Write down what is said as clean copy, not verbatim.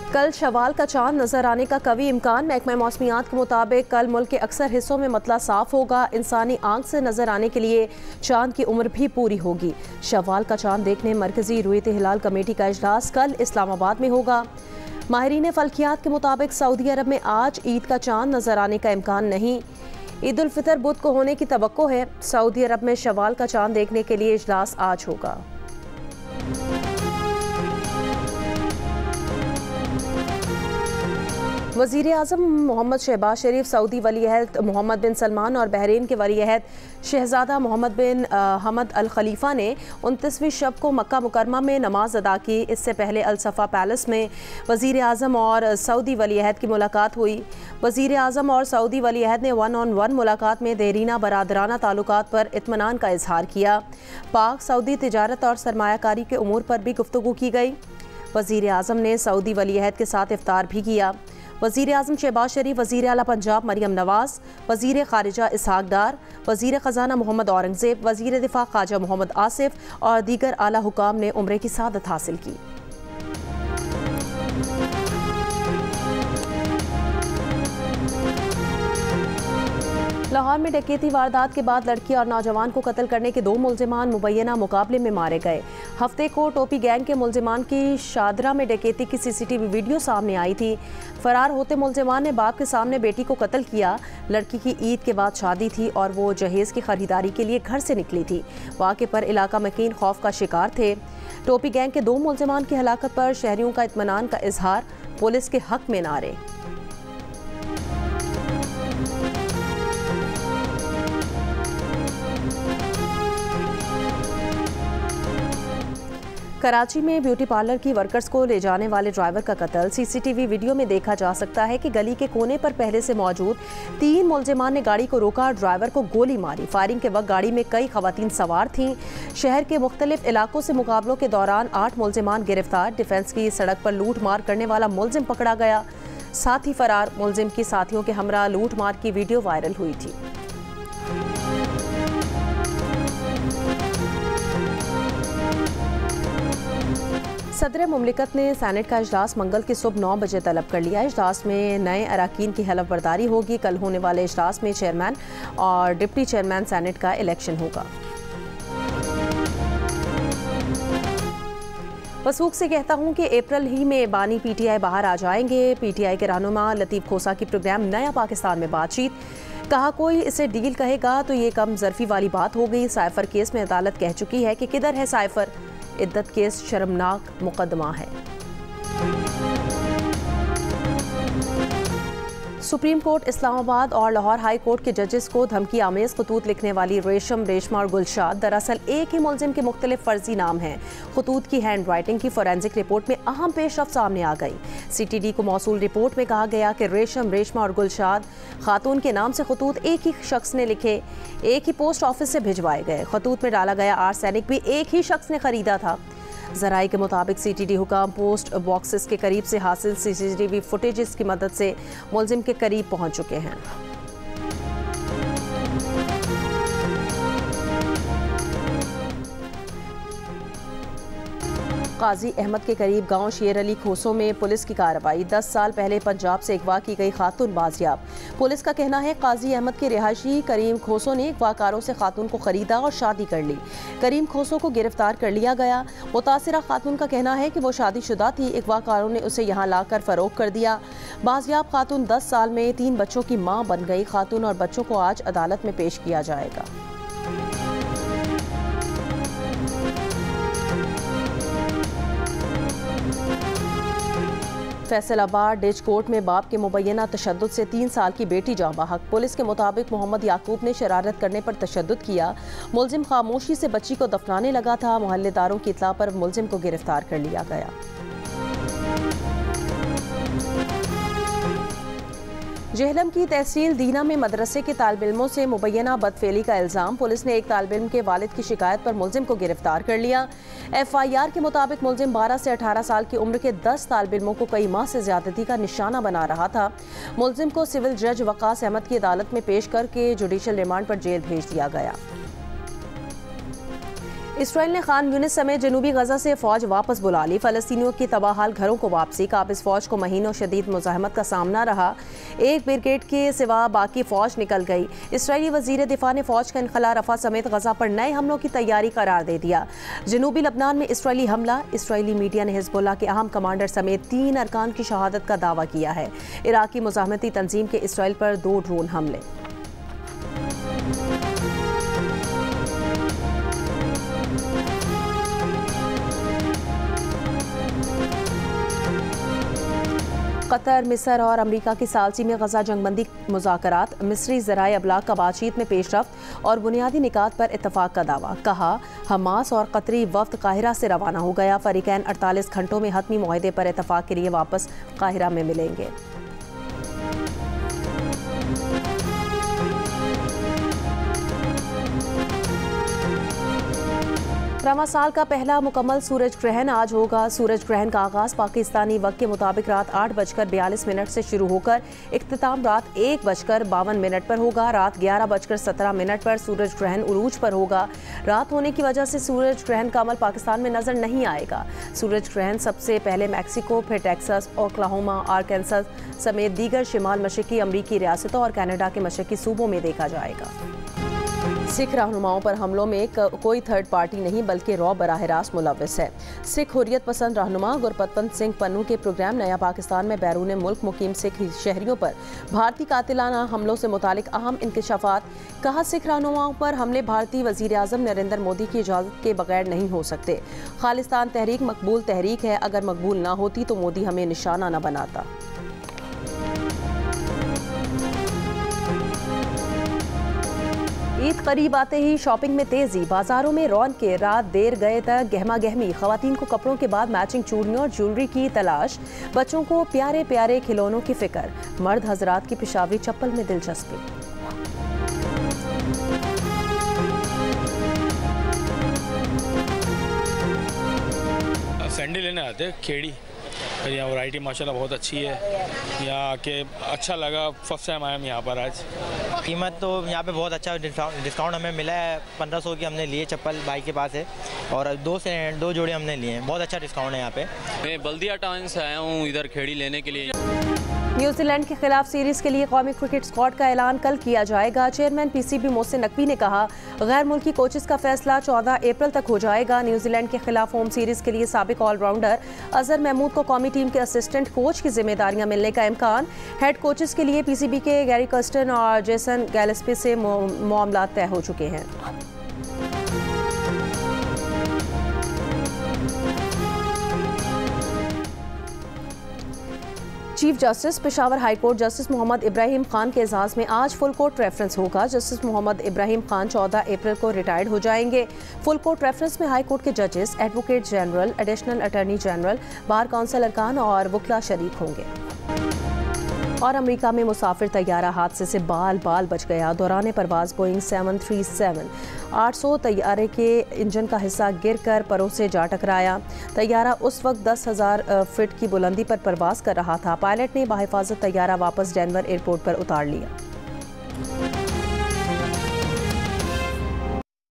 कल शवाल का चांद नजर आने का कवी इम्कान। महकमा मौसमियात के मुताबिक कल मुल्क के अक्सर हिस्सों में मतला साफ होगा। इंसानी आंख से नजर आने के लिए चांद की उम्र भी पूरी होगी। शवाल का चांद देखने मरकजी रुयत हिलाल कमेटी का इजलास कल इस्लामाबाद में होगा। माहिरीन फल्कियात के मुताबिक सऊदी अरब में आज ईद का चांद नजर आने का इम्कान नहीं। ईद उल फितर बुध को होने की तवक्को है। सऊदी अरब में शवाल का चांद देखने के लिए इजलास आज होगा। वज़ीर आज़म मोहम्मद शहबाज शरीफ, सऊदी वली-ए-अहद मोहम्मद बिन सलमान और बहरीन के वली-ए-अहद शहजादा मोहम्मद बिन हमद अल खलीफा ने 29वीं शब को मक्का मुकरमा में नमाज अदा की। इससे पहले अल सफ़ा पैलेस में वज़ीर आज़म और सऊदी वली-ए-अहद की मुलाकात हुई। वज़ीर आज़म और सऊदी वली-ए-अहद ने 1-on-1 मुलाकात में देरीना बरादराना ताल्लुकात पर इत्मीनान का इजहार किया। पाक सऊदी तिजारत और सरमायाकारी के उमूर पर भी गुफ्तगू की गई। वज़ीर आज़म ने सऊदी वली-ए-अहद के साथ इफ्तार भी किया। वज़ीर आज़म शहबाज शरीफ, वज़ीर आला पंजाब मरियम नवाज़, वज़ीर ख़ारिजा इसहाक़ डार, वज़ीर ख़ज़ाना मोहम्मद औरंगज़ेब, वज़ीर दिफ़ा ख्वाजा मोहम्मद आसिफ और दीगर आला हुकाम ने उम्रे की सआदत हासिल की। लाहौर में डकैती वारदात के बाद लड़की और नौजवान को कत्ल करने के 2 मुल्जिमान मुबैना मुकाबले में मारे गए। हफ्ते को टोपी गैंग के मुल्जिमान की शादरा में डकैती की सीसीटीवी वीडियो सामने आई थी। फरार होते मुल्जिमान ने बाप के सामने बेटी को कत्ल किया। लड़की की ईद के बाद शादी थी और वो जहेज की खरीदारी के लिए घर से निकली थी। वाक़े पर इलाका मकीन खौफ का शिकार थे। टोपी गैंग के 2 मुल्जिमान की हलाकत पर शहरियों का इत्मीनान का इजहार, पुलिस के हक में नारे। कराची में ब्यूटी पार्लर की वर्कर्स को ले जाने वाले ड्राइवर का कत्ल। सीसीटीवी वीडियो में देखा जा सकता है कि गली के कोने पर पहले से मौजूद 3 मुल्जिमान ने गाड़ी को रोका और ड्राइवर को गोली मारी। फायरिंग के वक्त गाड़ी में कई खवातीन सवार थीं। शहर के मुख्तलिफ इलाकों से मुकाबलों के दौरान 8 मुल्जिमान गिरफ्तार। डिफेंस की सड़क पर लूट मार करने वाला मुल्जिम पकड़ा गया। साथ ही फरार मुल्जिम की साथियों के हमरा लूट मार की वीडियो वायरल हुई थी। सदर मुमलिकत ने सैनेट का इजलास मंगल की सुबह 9 बजे तलब कर लिया। इजलास में नए अरकान की हलफ बर्दारी होगी। कल होने वाले इजलास में चेयरमैन और डिप्टी चेयरमैन सैनेट का इलेक्शन होगा। वसूख से कहता हूं कि अप्रैल ही में बानी पीटीआई बाहर आ जाएंगे। पीटीआई के रहनुमा लतीफ़ खोसा की प्रोग्राम नया पाकिस्तान में बातचीत। कहा कोई इसे डील कहेगा तो ये कम ज़र्फी वाली बात हो गई। साइफर केस में अदालत कह चुकी है कि किधर है साइफर। इद्दत केस शर्मनाक मुकदमा है। सुप्रीम कोर्ट इस्लामाबाद और लाहौर हाई कोर्ट के जजेस को धमकी आमेज खतूत लिखने वाली रेशमा और गुलशाद दरअसल एक ही मुल्जिम के मुख्तलिफ फर्जी नाम हैं। खतूत की हैंड राइटिंग की फोरेंसिक रिपोर्ट में अहम पेशरफ्त सामने आ गई। CTD को मौसूल रिपोर्ट में कहा गया कि रेशमा और गुलशाद खातून के नाम से खतूत एक ही शख्स ने लिखे, एक ही पोस्ट ऑफिस से भिजवाए गए। खतूत में डाला गया आर्सेनिक भी एक ही शख्स ने खरीदा था। ज़राई के मुताबिक CTD हुकाम पोस्ट बॉक्सेस के करीब से हासिल CCTV फुटेजेस की मदद से मुल्जिम के करीब पहुंच चुके हैं। काजी अहमद के करीब गांव शेर अली खोसों में पुलिस की कार्रवाई। 10 साल पहले पंजाब से अगवा की गई खातून बाजियाब। पुलिस का कहना है काजी अहमद के रिहायशी करीम खोसों ने अगवाकारों से खातून को खरीदा और शादी कर ली। करीम खोसों को गिरफ्तार कर लिया गया। मुतासिरा खातून का कहना है कि वो शादीशुदा थी। अगवाकारों ने उसे यहाँ लाकर फरोख्त कर दिया। बाजियाब खातून 10 साल में 3 बच्चों की माँ बन गई। खातून और बच्चों को आज अदालत में पेश किया जाएगा। फैसलाबाद डिच कोर्ट में बाप के मुबैना तशद्दुद से 3 साल की बेटी जाँ बहक। पुलिस के मुताबिक मोहम्मद याकूब ने शरारत करने पर तशद्दुद किया। मुल्जिम खामोशी से बच्ची को दफनाने लगा था। मोहल्लेदारों की इत्तला पर मुल्जिम को गिरफ्तार कर लिया गया। जेहलम की तहसील दीना में मदरसे के तालिब-इल्मों से मुबैना बदफेली का इल्ज़ाम। पुलिस ने एक तालिब-इल्म के वालिद की शिकायत पर मुल्जिम को गिरफ्तार कर लिया। FIR के मुताबिक मुल्जिम 12 से 18 साल की उम्र के 10 तालिब-इल्मों को कई माह से ज्यादती का निशाना बना रहा था। मुल्जिम को सिविल जज वकास अहमद की अदालत में पेश करके जुडिशल रिमांड पर जेल भेज दिया गया। इसराइल ने खान यूनिस समेत जनूबी गजा से फौज वापस बुला ली। फलस्तीनियों की तबाहाल घरों को वापसी। काबिज फौज को महीनों शदीद मुज़ाहमत का सामना रहा। एक ब्रिगेड के सिवा बाकी फौज निकल गई। इसराइली वजीर दिफा ने फौज का इनखला रफा समेत गजा पर नए हमलों की तैयारी करार दे दिया। जनूबी लबनान में इसराइली हमला। इसराइली मीडिया ने हिजबुल्लाह के अहम कमांडर समेत 3 अरकान की शहादत का दावा किया है। इराकी मुज़ाहमती तंजीम के इसराइल पर 2 ड्रोन हमले। कतर, मिस्र और अमरीका की सालसी में गजा जंगबंदी मुज़ाकरात। मिस्री ज़राए अबलाग का बातचीत में पेशरफ्त और बुनियादी निकात पर इत्तफाक का दावा। कहा, हमास और कतरी वफ्द काहिरा से रवाना हो गया। फरीकैन 48 घंटों में हतमी मुआहदे पर इत्तफाक के लिए वापस काहिरा में मिलेंगे। रवा साल का पहला मुकम्मल सूरज ग्रहण आज होगा। सूरज ग्रहण का आगाज पाकिस्तानी वक्त के मुताबिक रात 8:42 से शुरू होकर इख्तिताम रात 1:52 पर होगा। रात 11:17 पर सूरज ग्रहण उरूज पर होगा। रात होने की वजह से सूरज ग्रहण का अमल पाकिस्तान में नजर नहीं आएगा। सूरज ग्रहण सबसे पहले मैक्सिको, फिर टेक्सास, ओक्लाहोमा, आर्कांसस समेत दीगर शिमाल मशरकी अमरीकी रियासतों और कनाडा के मशरकी सूबों में देखा जाएगा। सिख रहनुमाओं पर हमलों में कोई थर्ड पार्टी नहीं बल्कि रॉ बराह रास्त मुलव्वस है। सिख हुर्रियत पसंद रहनुमा गुरपतवंत सिंह पन्नू के प्रोग्राम नया पाकिस्तान में बैरून मुल्क मुकीम सिख शहरियों पर भारतीय कातिलाना हमलों से मुतालिक अहम इंकशाफात। कहा, सिख रहनुमाओं पर हमले भारतीय वजीर आज़म नरेंद्र मोदी की इजाज़त के बगैर नहीं हो सकते। खालिस्तान तहरीक मकबूल तहरीक है, अगर मकबूल ना होती तो मोदी हमें निशाना न बनाता। ईद करीब आते ही शॉपिंग में तेजी। बाजारों में रौनकें। रात देर गए तक गहमा गहमी। खवातीन को कपड़ों के बाद मैचिंग चूड़ियों और ज्वेलरी की तलाश। बच्चों को प्यारे प्यारे खिलौनों की फिक्र। मर्द हजरात की पेशावरी चप्पल में दिलचस्पी। सैंडल लेने आते खेड़ी, यहाँ वैरायटी माशाल्लाह बहुत अच्छी है। यहाँ आके अच्छा लगा, फर्स्ट टाइम आया हम यहाँ पर आज। कीमत तो यहाँ पे बहुत अच्छा डिस्काउंट हमें मिला है। 1500 की हमने लिए चप्पल, भाई के पास है, और 2 जोड़े हमने लिए हैं। बहुत अच्छा डिस्काउंट है यहाँ पे। मैं बल्दिया टाउन से आया हूँ इधर खेड़ी लेने के लिए। न्यूजीलैंड के खिलाफ सीरीज के लिए कौमी क्रिकेट स्क्वाड का ऐलान कल किया जाएगा। चेयरमैन पीसीबी मोहसिन नकवी ने कहा, गैर मुल्की कोचेस का फैसला 14 अप्रैल तक हो जाएगा। न्यूजीलैंड के खिलाफ होम सीरीज के लिए साबिक ऑलराउंडर अजहर महमूद को कौमी टीम के असिस्टेंट कोच की जिम्मेदारियां मिलने का इम्कान। हेड कोचेस के लिए पीसीबी के गैरी कर्स्टन और जेसन गैलेस्पी से मामला तय हो चुके हैं। Chief justice Peshawar high court justice Mohammad Ibrahim Khan के एजाज़ में आज फुल कोर्ट रेफरेंस होगा। जस्टिस मोहम्मद इब्राहिम खान 14 अप्रैल को रिटायर्ड हो जाएंगे। फुल कोर्ट रेफरेंस में हाई कोर्ट के जजेस, advocate general, additional attorney general, bar council अरकान और वकला शरीक होंगे। और अमेरिका में मुसाफिर तैयारा हादसे से बाल बाल बच गया। दौरान परवाज बोइंग 737-800 तैयारे के इंजन का हिस्सा गिरकर परों से जा टकराया। तैयारा उस वक्त 10,000 फीट की बुलंदी पर परवाज कर रहा था। पायलट ने बाहिफाजत तैयारा वापस डेनवर एयरपोर्ट पर उतार लिया।